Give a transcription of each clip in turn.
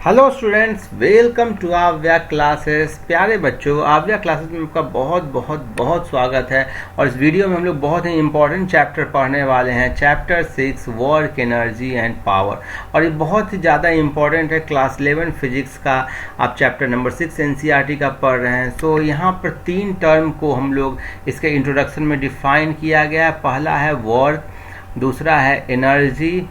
Hello students, welcome to आव्या classes. प्यारे बच्चों, आव्या क्लासेस में आपका बहुत बहुत बहुत स्वागत है। और इस वीडियो में हम लोग बहुत ही इंपॉर्टेंट चैप्टर पढ़ने वाले हैं, chapter 6 work, energy and power. और ये बहुत ही ज़्यादा इंपॉर्टेंट है। क्लास 11 फिजिक्स का आप चैप्टर नंबर 6 एनसीईआरटी का पढ़ रहे हैं। सो यहाँ पर 3 टर्म को हम लोग इसके इंट्रोडक्शन में डिफाइन किया गया है। पहला है वर्क, दूसरा है एनर्जी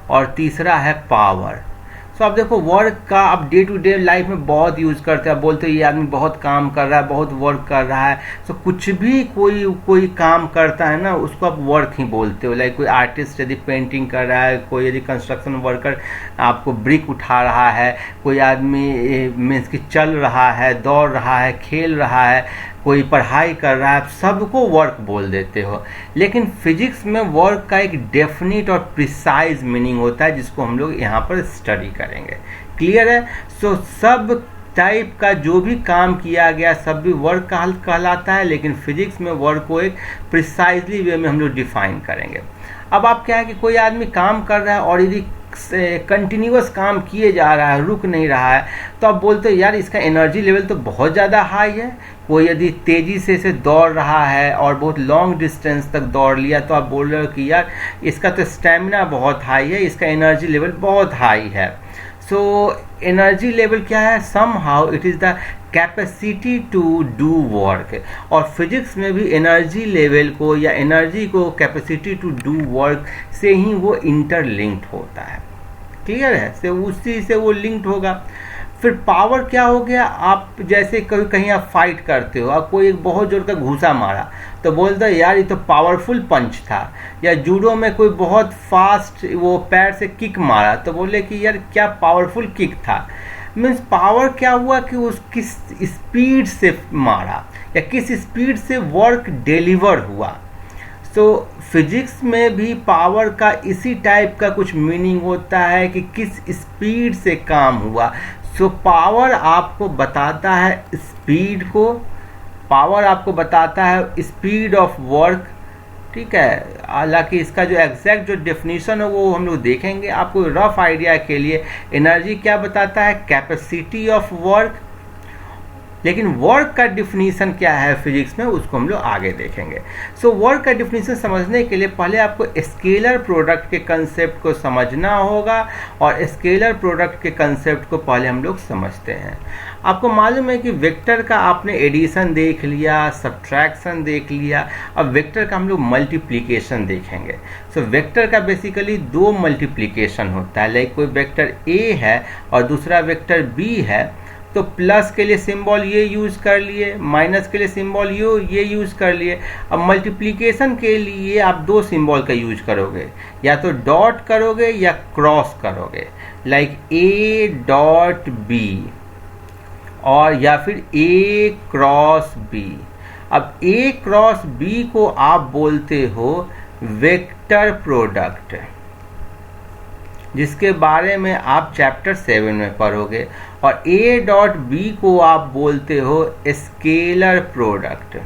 और तीसरा है पावर। सो आप देखो, वर्क का आप डे टू डे लाइफ में बहुत यूज़ करते हैं। आप बोलते हो ये आदमी बहुत काम कर रहा है, बहुत वर्क कर रहा है। सो कुछ भी कोई काम करता है ना, उसको आप वर्क ही बोलते हो। लाइक कोई आर्टिस्ट यदि पेंटिंग कर रहा है, कोई यदि कंस्ट्रक्शन वर्कर आपको ब्रिक उठा रहा है, कोई आदमी मीन्स कि चल रहा है, दौड़ रहा है, खेल रहा है, कोई पढ़ाई कर रहा है, सबको वर्क बोल देते हो। लेकिन फिजिक्स में वर्क का एक डेफिनिट और प्रिसाइज मीनिंग होता है, जिसको हम लोग यहाँ पर स्टडी करेंगे। क्लियर है? सो सब टाइप का जो भी काम किया गया सब भी वर्क कहलाता है, लेकिन फिजिक्स में वर्क को एक प्रिसाइजली वे में हम लोग डिफाइन करेंगे। अब आप क्या है कि कोई आदमी काम कर रहा है और यदि कंटिन्यूअस काम किए जा रहा है, रुक नहीं रहा है, तो आप बोलते हो यार इसका एनर्जी लेवल तो बहुत ज़्यादा हाई है। कोई यदि तेज़ी से दौड़ रहा है और बहुत लॉन्ग डिस्टेंस तक दौड़ लिया, तो आप बोल रहे हो कि यार इसका तो स्टेमिना बहुत हाई है, इसका एनर्जी लेवल बहुत हाई है। सो एनर्जी लेवल क्या है? Some how it is the capacity to do work. और फिजिक्स में भी एनर्जी लेवल को या एनर्जी को कैपेसिटी टू डू वर्क से ही वो इंटरलिंक्ड होता है। क्लियर है? से उसी से वो लिंक्ड होगा। फिर पावर क्या हो गया? आप जैसे कहीं आप फाइट करते हो, आप कोई एक बहुत जोर का घूसा मारा तो बोलते हैं यार ये तो पावरफुल पंच था। या जूडो में कोई बहुत फास्ट वो पैर से किक मारा तो बोले कि यार क्या पावरफुल किक था। मीन्स पावर क्या हुआ कि उस किस स्पीड से मारा या किस स्पीड से वर्क डिलीवर हुआ। तो फिजिक्स में भी पावर का इसी टाइप का कुछ मीनिंग होता है कि किस स्पीड से काम हुआ। सो पावर आपको बताता है स्पीड को, पावर आपको बताता है स्पीड ऑफ वर्क। ठीक है, हालांकि इसका जो एग्जैक्ट जो डेफिनेशन है वो हम लोग देखेंगे। आपको रफ आइडिया के लिए एनर्जी क्या बताता है? Capacity of work. लेकिन वर्क का डिफिनीशन क्या है फिजिक्स में, उसको हम लोग आगे देखेंगे। सो वर्क का डिफिनीशन समझने के लिए पहले आपको स्केलर प्रोडक्ट के कंसेप्ट को समझना होगा, और स्केलर प्रोडक्ट के कंसेप्ट को पहले हम लोग समझते हैं। आपको मालूम है कि वेक्टर का आपने एडिशन देख लिया, सब्ट्रैक्शन देख लिया, अब वेक्टर का हम लोग मल्टीप्लिकेशन देखेंगे। सो वेक्टर का बेसिकली 2 मल्टीप्लिकेशन होता है। लाइक कोई वेक्टर ए है और दूसरा वेक्टर बी है, तो प्लस के लिए सिंबल ये यूज़ कर लिए, माइनस के लिए सिंबल ये यूज़ कर लिए। अब मल्टीप्लिकेशन के लिए आप 2 सिंबल का यूज करोगे, या तो डॉट करोगे या क्रॉस करोगे। लाइक ए डॉट बी और या फिर ए क्रॉस बी। अब ए क्रॉस बी को आप बोलते हो वेक्टर प्रोडक्ट, जिसके बारे में आप चैप्टर 7 में पढ़ोगे। और ए डॉट बी को आप बोलते हो स्केलर प्रोडक्ट,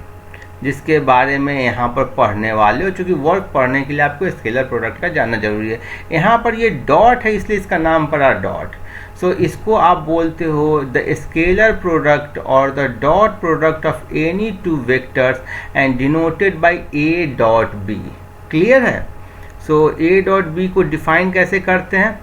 जिसके बारे में यहाँ पर पढ़ने वाले हो। चूँकि वर्क पढ़ने के लिए आपको स्केलर प्रोडक्ट का जानना जरूरी है। यहाँ पर ये डॉट है इसलिए इसका नाम पड़ा डॉट। सो इसको आप बोलते हो द स्केलर प्रोडक्ट और the dot product of any 2 vectors and denoted by A dot B. Clear है? सो ए डॉट बी को डिफाइन कैसे करते हैं,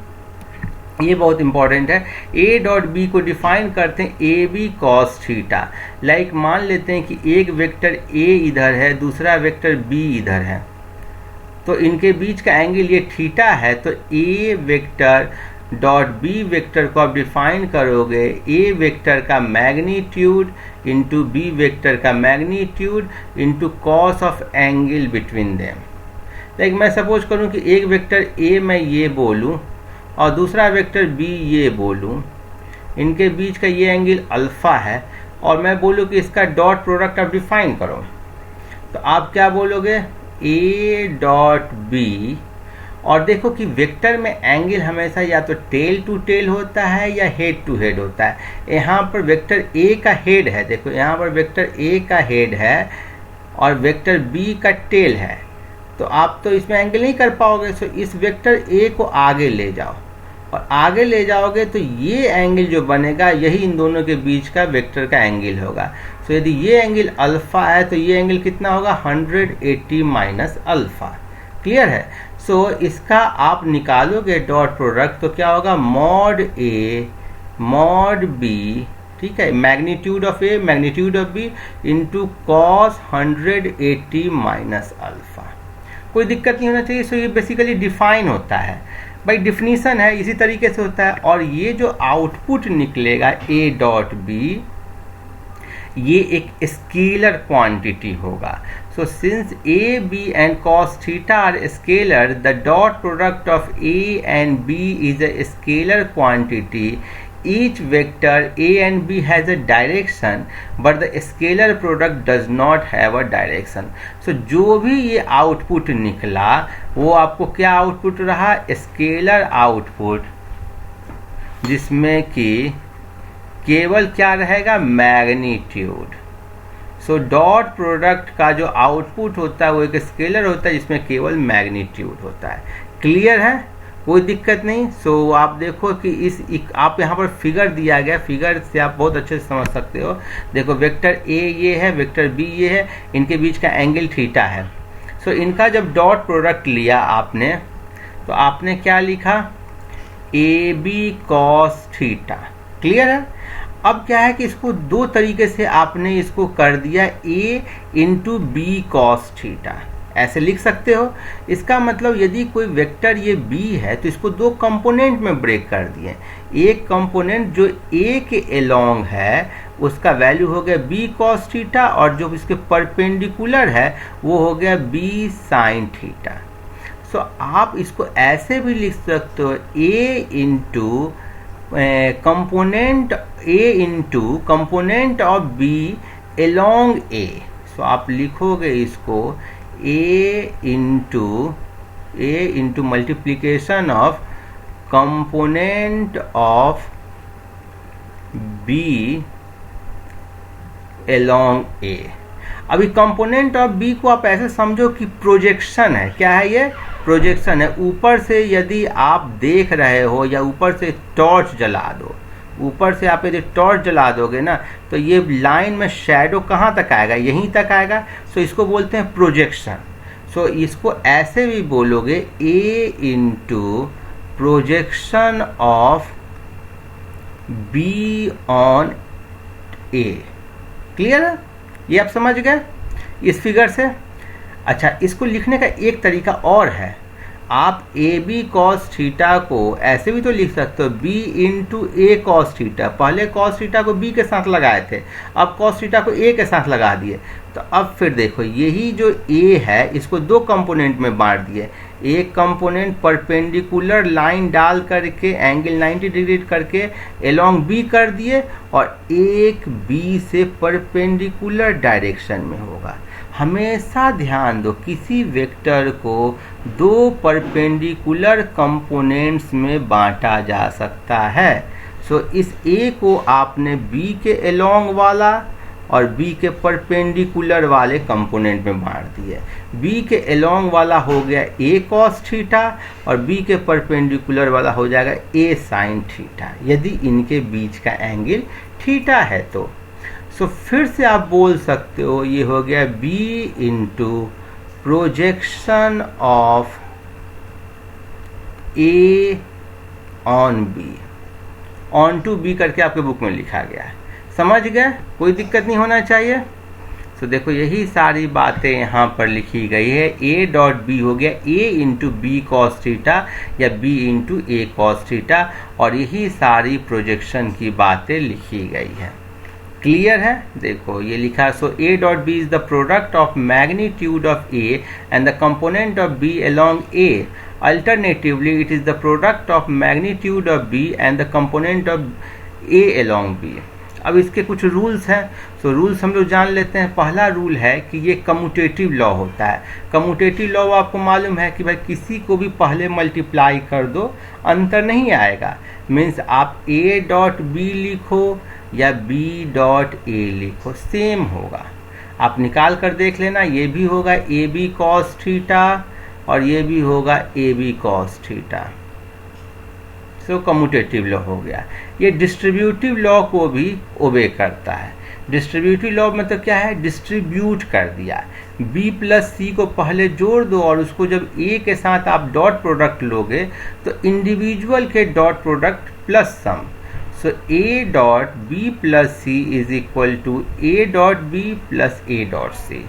ये बहुत इंपॉर्टेंट है। ए डॉट बी को डिफाइन करते हैं A B cos theta. Like मान लेते हैं कि एक वेक्टर ए इधर है, दूसरा वेक्टर बी इधर है, तो इनके बीच का एंगल ये थीटा है। तो ए वेक्टर डॉट बी वेक्टर को आप डिफाइन करोगे ए वेक्टर का मैग्नीट्यूड इंटू बी वेक्टर का magnitude into cos of angle between them. Like मैं सपोज करूं कि एक वेक्टर ए मैं ये बोलूं और दूसरा वेक्टर बी ये बोलूं, इनके बीच का ये एंगल अल्फा है, और मैं बोलूं कि इसका डॉट प्रोडक्ट आप डिफाइन करो, तो आप क्या बोलोगे? A dot B. और देखो कि वेक्टर में एंगल हमेशा या तो टेल टू टेल होता है या हेड टू हेड होता है। यहाँ पर वेक्टर ए का हेड है, देखो यहाँ पर वेक्टर ए का हेड है और वेक्टर बी का टेल है, तो आप तो इसमें एंगल नहीं कर पाओगे। सो इस वेक्टर ए को आगे ले जाओ और आगे ले जाओगे तो ये एंगल जो बनेगा यही इन दोनों के बीच का वेक्टर का एंगल होगा। सो यदि ये एंगल अल्फा है तो ये एंगल कितना होगा 180 माइनस अल्फा। क्लियर है। सो इसका आप निकालोगे डॉट प्रोडक्ट तो क्या होगा मॉड ए मॉड बी, ठीक है, magnitude of A magnitude of B into cos 180 minus alpha. कोई दिक्कत नहीं होना चाहिए। सो ये बेसिकली डिफाइन होता है, भाई डिफिनीशन है, इसी तरीके से होता है। और ये जो आउटपुट निकलेगा ए डॉट बी, ये एक स्केलर क्वांटिटी होगा। So since A B and cos theta are scalar, the dot product of A and B is a scalar quantity. Each vector A and B has a direction, but the scalar product does not have a direction. So जो भी ये output निकला वो आपको क्या output रहा, scalar output, जिसमें कि केवल क्या रहेगा मैग्नीट्यूड। सो डॉट प्रोडक्ट का जो आउटपुट होता है वो एक स्केलर होता है जिसमें केवल मैग्नीट्यूड होता है। क्लियर है, कोई दिक्कत नहीं। सो आप देखो कि आप यहाँ पर फिगर दिया गया, फिगर से आप बहुत अच्छे से समझ सकते हो। देखो वेक्टर ए ये है, वेक्टर बी ये है, इनके बीच का एंगल थीटा है। सो इनका जब डॉट प्रोडक्ट लिया आपने तो आपने क्या लिखा A B cos theta. Clear है। अब क्या है कि इसको दो तरीके से आपने इसको कर दिया ए इंटू बी कॉस थीटा, ऐसे लिख सकते हो। इसका मतलब यदि कोई वेक्टर ये b है तो इसको दो कंपोनेंट में ब्रेक कर दिए। एक कंपोनेंट जो a के अलोंग है उसका वैल्यू हो गया b cos थीटा, और जो इसके परपेंडिकुलर है वो हो गया b sin थीटा। सो आप इसको ऐसे भी लिख सकते हो a into component of b along a। सो आप लिखोगे इसको A into multiplication of component of B along A। अभी कंपोनेंट ऑफ B को आप ऐसे समझो कि प्रोजेक्शन है। क्या है ये, प्रोजेक्शन है। ऊपर से यदि आप देख रहे हो या ऊपर से टॉर्च जला दो, ऊपर से आप यदि टॉर्च जला दोगे ना तो ये लाइन में शैडो कहाँ तक आएगा, यहीं तक आएगा। सो इसको बोलते हैं प्रोजेक्शन। सो इसको ऐसे भी बोलोगे A into projection of B on A. Clear है, ये आप समझ गए इस फिगर से। अच्छा, इसको लिखने का एक तरीका और है। आप ए बी कॉस थीटा को ऐसे भी तो लिख सकते हो बी इंटू ए कॉस थीटा। पहले कॉस थीटा को बी के साथ लगाए थे, अब कॉस थीटा को ए के साथ लगा दिए। तो अब फिर देखो यही जो ए है इसको दो कंपोनेंट में बांट दिए। एक कंपोनेंट परपेंडिकुलर लाइन डाल करके एंगल 90 डिग्री करके अलोंग बी कर दिए, और एक बी से परपेंडिकुलर डायरेक्शन में होगा। हमेशा ध्यान दो किसी वेक्टर को दो परपेंडिकुलर कंपोनेंट्स में बांटा जा सकता है। सो इस ए को आपने बी के अलोंग वाला और बी के परपेंडिकुलर वाले कंपोनेंट में बांट दिए। बी के अलोंग वाला हो गया ए कॉस थीटा और बी के परपेंडिकुलर वाला हो जाएगा ए साइन थीटा, यदि इनके बीच का एंगल थीटा है तो। सो फिर से आप बोल सकते हो ये हो गया B into projection of A on B, on to B करके आपके बुक में लिखा गया है। समझ गए, कोई दिक्कत नहीं होना चाहिए। तो देखो यही सारी बातें यहाँ पर लिखी गई है। ए डॉट बी हो गया ए इंटू बी कॉस थीटा या बी इंटू ए कॉस थीटा, और यही सारी प्रोजेक्शन की बातें लिखी गई है। क्लियर है, देखो ये लिखा है। So A dot B is the product of magnitude of A and the component of B along A. Alternatively, it is the product of magnitude of b and the component of a along b। अब इसके कुछ rules हैं। So rules हम लोग जान लेते हैं। पहला रूल है कि ये कम्यूटेटिव लॉ होता है। कम्यूटेटिव लॉ आपको मालूम है कि भाई किसी को भी पहले मल्टीप्लाई कर दो अंतर नहीं आएगा। मीन्स आप a डॉट बी लिखो या b डॉट a लिखो सेम होगा। आप निकाल कर देख लेना, ये भी होगा ए बी कॉस थीटा और ये भी होगा A B cos theta. So commutative law हो गया। ये डिस्ट्रीब्यूटिव लॉ को भी ओबे करता है। डिस्ट्रीब्यूटिव लॉ मतलब क्या है, डिस्ट्रीब्यूट कर दिया। b प्लस सी को पहले जोड़ दो और उसको जब a के साथ आप डॉट प्रोडक्ट लोगे तो इंडिविजुअल के dot product plus sum. So a dot b plus C is equal to a dot b plus a dot C.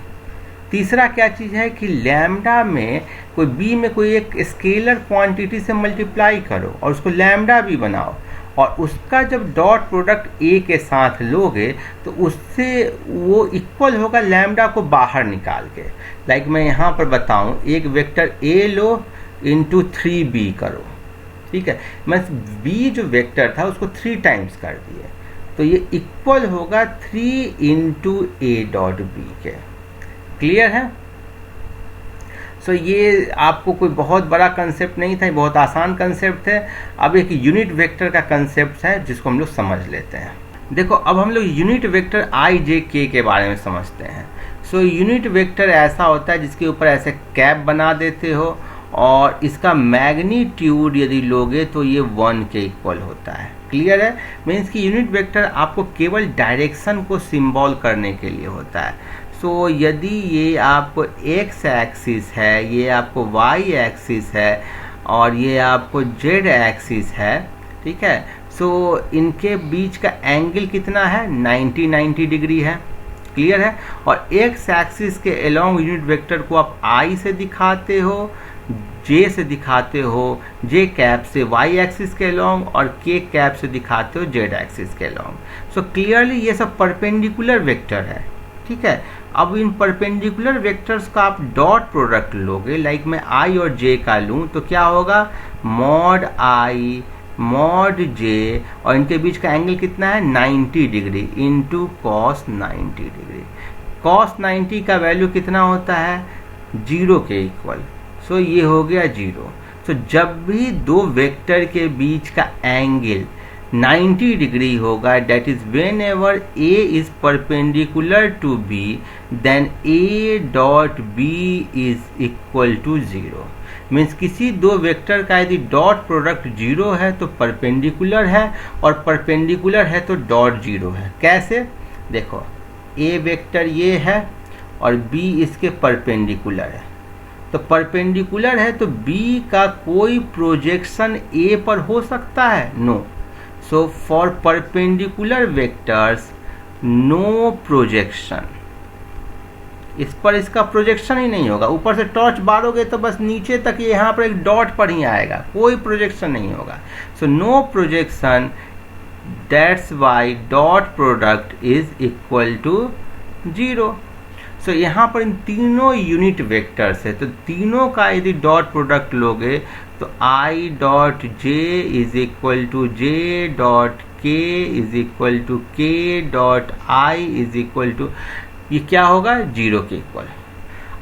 तीसरा क्या चीज़ है कि लैम्डा में कोई b में कोई एक स्केलर क्वांटिटी से मल्टीप्लाई करो और उसको लैम्डा भी बनाओ और उसका जब डॉट प्रोडक्ट a के साथ लोगे तो उससे वो इक्वल होगा लैम्डा को बाहर निकाल के। लाइक मैं यहाँ पर बताऊँ, एक vector a low into 3b करो, ठीक है। मैं b जो वेक्टर था उसको 3 टाइम्स कर दिए तो ये इक्वल होगा 3 इंटू a डॉट b के। क्लियर है? सो ये आपको कोई बहुत बड़ा कंसेप्ट नहीं था, बहुत आसान कंसेप्ट है। अब एक यूनिट वेक्टर का कंसेप्ट है जिसको हम लोग समझ लेते हैं। देखो अब हम लोग unit vector i j k के बारे में समझते हैं। सो यूनिट वेक्टर ऐसा होता है जिसके ऊपर ऐसे कैप बना देते हो और इसका मैग्नीट्यूड यदि लोगे तो ये 1 के इक्वल होता है। क्लियर है? मीन्स कि यूनिट वेक्टर आपको केवल डायरेक्शन को सिंबल करने के लिए होता है। सो यदि ये आपको x एक्सिस है, ये आपको y एक्सिस है और ये आपको z एक्सिस है, ठीक है। सो इनके बीच का एंगल कितना है, 90 डिग्री है। क्लियर है? और x एक्सिस के अलोंग यूनिट वेक्टर को आप i से दिखाते हो, j से दिखाते हो, j कैप से y एक्सिस के अलोंग और k कैप से दिखाते हो z एक्सिस के अलोंग। सो क्लियरली ये सब परपेंडिकुलर वेक्टर है, ठीक है। अब इन परपेंडिकुलर वेक्टर्स का आप डॉट प्रोडक्ट लोगे, लाइक मैं i और j का लूँ तो क्या होगा, मॉड i मॉड j और इनके बीच का एंगल कितना है, 90 degree into cos 90 degree. Cos 90 का वैल्यू कितना होता है, 0 के इक्वल। सो ये हो गया 0। सो जब भी दो वेक्टर के बीच का एंगल 90 डिग्री होगा, that is whenever A is perpendicular to B, then A dot B is equal to 0। Means किसी दो वेक्टर का यदि डॉट प्रोडक्ट 0 है तो परपेंडिकुलर है और परपेंडिकुलर है तो डॉट 0 है। कैसे? देखो A वेक्टर ये है और B इसके परपेंडिकुलर है, तो परपेंडिकुलर है तो B का कोई प्रोजेक्शन A पर हो सकता है, no. So for perpendicular vectors no projection, इस पर इसका प्रोजेक्शन ही नहीं होगा। ऊपर से टॉर्च बारोगे तो बस नीचे तक ये यहाँ पर एक डॉट पर ही आएगा, कोई प्रोजेक्शन नहीं होगा। So no projection, that's why dot product is equal to 0। So यहाँ पर इन तीनों यूनिट वेक्टर्स है तो तीनों का यदि डॉट प्रोडक्ट लोगे तो i dot j is equal to j dot k is equal to k dot i is equal to, ये क्या होगा, 0 के इक्वल।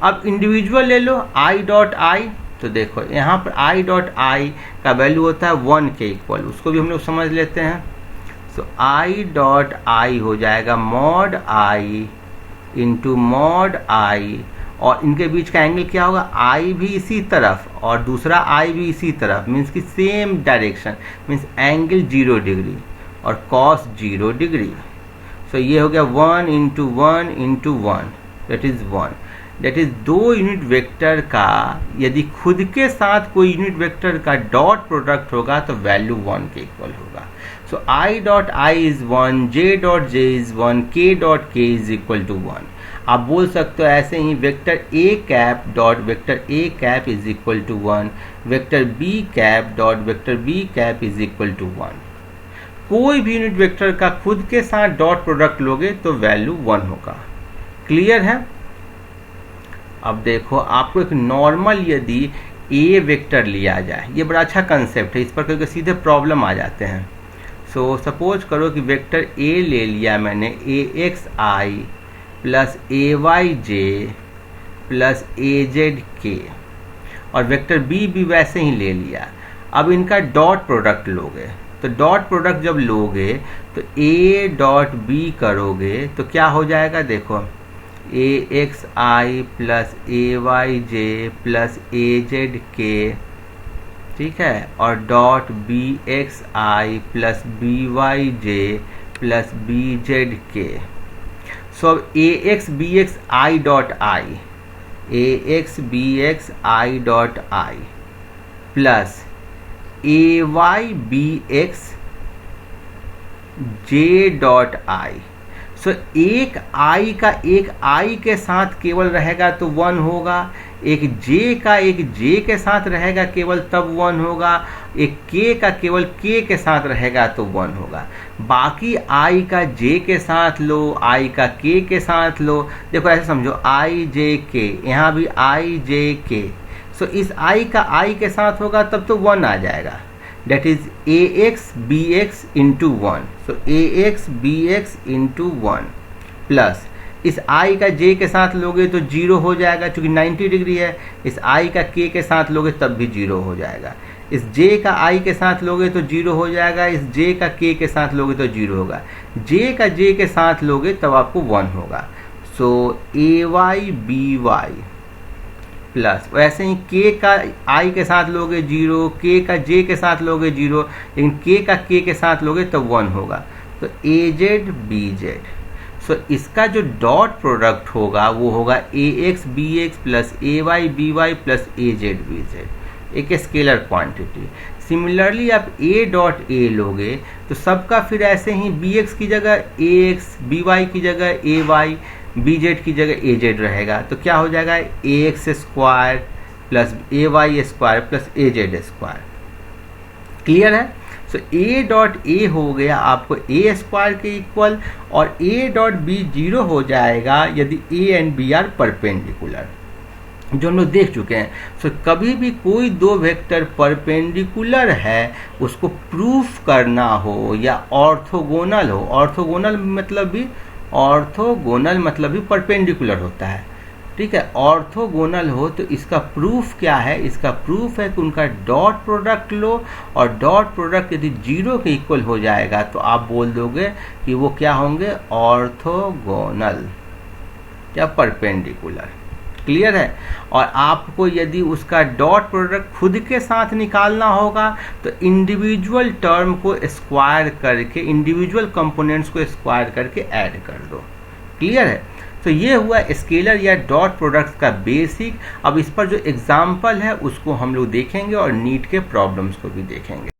अब इंडिविजुअल ले लो i डॉट i, तो देखो यहाँ पर i डॉट i का वैल्यू होता है 1 के इक्वल, उसको भी हम लोग समझ लेते हैं। सो i डॉट i हो जाएगा mod i into mod i और इनके बीच का एंगल क्या होगा, i भी इसी तरफ और दूसरा i भी इसी तरफ, मीन्स कि same direction, means angle 0 degree और कॉस 0 डिग्री। सो ये हो गया 1 into 1 into 1, that is 1। That is दो यूनिट वेक्टर का यदि खुद के साथ कोई यूनिट वेक्टर का डॉट प्रोडक्ट होगा तो वैल्यू 1 के इक्वल होगा। So i dot i is 1, j dot j is 1, k dot k is equal to 1। आप बोल सकते हो ऐसे ही vector a cap dot vector a cap is equal to 1, vector b cap dot vector b cap is equal to 1। कोई भी unit vector का खुद के साथ डॉट प्रोडक्ट लोगे तो वैल्यू 1 होगा। क्लियर है? अब देखो आपको एक नॉर्मल यदि a वेक्टर लिया जाए, ये बड़ा अच्छा कंसेप्ट है, इस पर क्योंकि सीधे प्रॉब्लम आ जाते हैं। सो सपोज करो कि वेक्टर a ले लिया मैंने, axi plus ayj plus azk और वेक्टर b भी वैसे ही ले लिया। अब इनका डॉट प्रोडक्ट लोगे तो डॉट प्रोडक्ट जब लोगे तो a डॉट b करोगे तो क्या हो जाएगा, देखो axi plus ayj plus azk ठीक है, और dot B X I plus B Y J plus B Z के। सो अब A X B X I dot I, A X B X I dot I plus A Y B X J dot I. So एक I के साथ केवल रहेगा तो 1 होगा, एक जे के साथ रहेगा केवल तब 1 होगा, एक के का केवल के साथ रहेगा तो 1 होगा। बाकी आई का जे के साथ लो, आई का के साथ लो। देखो ऐसे समझो आई जे के, यहाँ भी आई जे के। सो इस आई का आई के साथ होगा तब तो 1 आ जाएगा, that is ax bx into 1. So ax bx into 1 plus इस i का j के साथ लोगे तो 0 हो जाएगा क्योंकि 90 डिग्री है। इस i का k के साथ लोगे तब भी 0 हो जाएगा। इस j का i के साथ लोगे तो 0 हो जाएगा, इस j का k के साथ लोगे तो 0 होगा, j का j के साथ लोगे तब आपको 1 होगा। सो ay by प्लस वैसे ही के का आई के साथ लोगे 0, के का जे के साथ लोगे 0, लेकिन के के साथ लोगे तो 1 होगा। तो ए जेड बी जेड। सो इसका जो डॉट प्रोडक्ट होगा वो होगा ए X B x plus A Y B Y plus A Z B Z, एक स्केलर क्वांटिटी। सिमिलरली आप ए डॉट ए लोगे तो सबका फिर ऐसे ही बी एक्स की जगह ए एक्स, बी वाई की जगह ए वाई, बी जेड की जगह ए जेड रहेगा। तो क्या हो जाएगा ए x square plus A Y square plus A Z square. Clear है? सो ए डॉट ए हो गया आपको ए स्क्वायर के इक्वल, और ए डॉट बी 0 हो जाएगा यदि A and B are perpendicular, जो हम लोग देख चुके हैं। सो कभी भी कोई दो वेक्टर परपेंडिकुलर है उसको प्रूफ करना हो या ऑर्थोगोनल हो, ऑर्थोगोनल मतलब भी परपेंडिकुलर होता है, ठीक है। ऑर्थोगोनल हो तो इसका प्रूफ क्या है? इसका प्रूफ है कि उनका डॉट प्रोडक्ट लो, और डॉट प्रोडक्ट यदि 0 के इक्वल हो जाएगा तो आप बोल दोगे कि वो क्या होंगे? ऑर्थोगोनल या परपेंडिकुलर। क्लियर है? और आपको यदि उसका डॉट प्रोडक्ट खुद के साथ निकालना होगा तो इंडिविजुअल टर्म को स्क्वायर करके, इंडिविजुअल कंपोनेंट्स को स्क्वायर करके ऐड कर दो। क्लियर है? तो ये हुआ स्केलर या डॉट प्रोडक्ट्स का बेसिक। अब इस पर जो एग्जाम्पल है उसको हम लोग देखेंगे और नीट के प्रॉब्लम्स को भी देखेंगे।